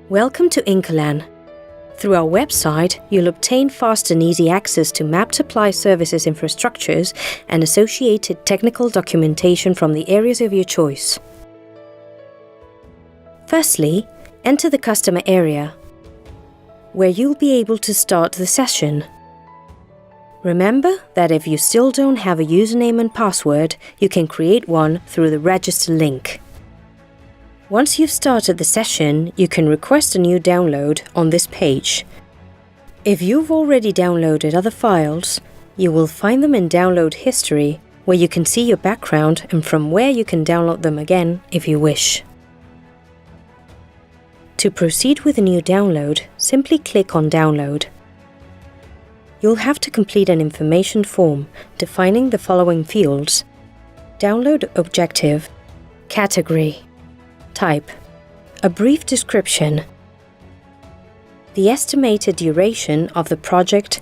Welcome to Inkolan. Through our website, you'll obtain fast and easy access to map supply services infrastructures and associated technical documentation from the areas of your choice. Firstly, enter the customer area, where you'll be able to start the session. Remember that if you still don't have a username and password, you can create one through the register link. Once you've started the session, you can request a new download on this page. If you've already downloaded other files, you will find them in Download History, where you can see your background and from where you can download them again if you wish. To proceed with a new download, simply click on Download. You'll have to complete an information form defining the following fields: download objective, category, type, a brief description, the estimated duration of the project,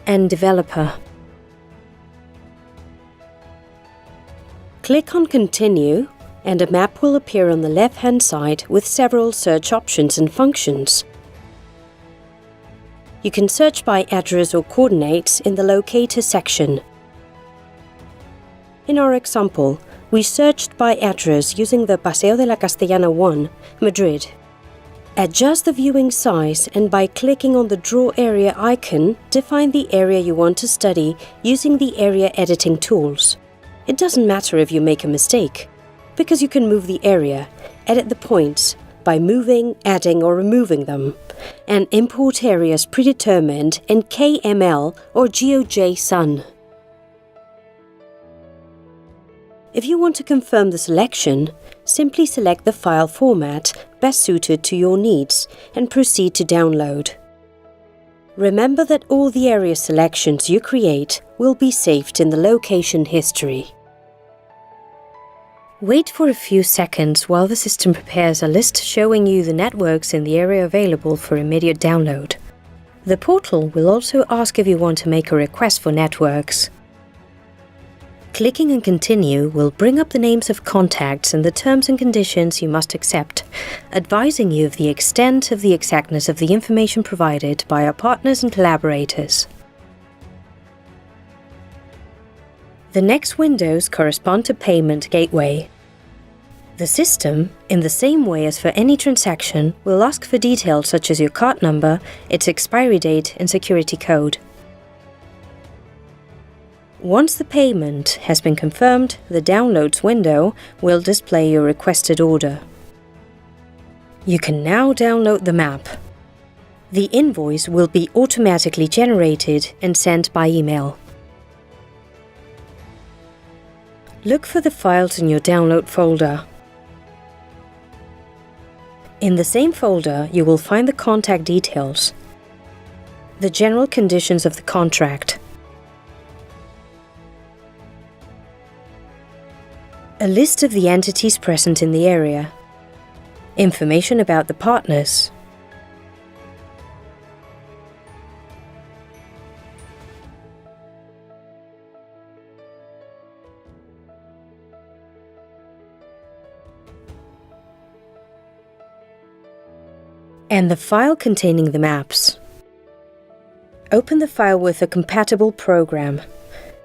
and developer. Click on Continue, and a map will appear on the left-hand side with several search options and functions. You can search by address or coordinates in the Locator section. In our example, we searched by address using the Paseo de la Castellana 1, Madrid. Adjust the viewing size and by clicking on the Draw Area icon, define the area you want to study using the area editing tools. It doesn't matter if you make a mistake, because you can move the area, edit the points by moving, adding or removing them, and import areas predetermined in KML or GeoJSON. If you want to confirm the selection, simply select the file format best suited to your needs and proceed to download. Remember that all the area selections you create will be saved in the location history. Wait for a few seconds while the system prepares a list showing you the networks in the area available for immediate download. The portal will also ask if you want to make a request for networks. Clicking on Continue will bring up the names of contacts and the terms and conditions you must accept, advising you of the extent of the exactness of the information provided by our partners and collaborators. The next windows correspond to Payment Gateway. The system, in the same way as for any transaction, will ask for details such as your card number, its expiry date and security code. Once the payment has been confirmed, the Downloads window will display your requested order. You can now download the map. The invoice will be automatically generated and sent by email. Look for the files in your download folder. In the same folder, you will find the contact details, the general conditions of the contract, a list of the entities present in the area, information about the partners, and the file containing the maps. Open the file with a compatible program.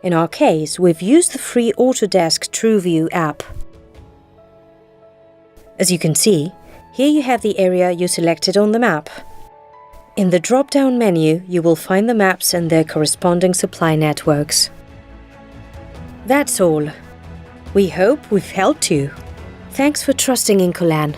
In our case, we've used the free Autodesk TrueView app. As you can see, here you have the area you selected on the map. In the drop-down menu, you will find the maps and their corresponding supply networks. That's all. We hope we've helped you. Thanks for trusting Inkolan.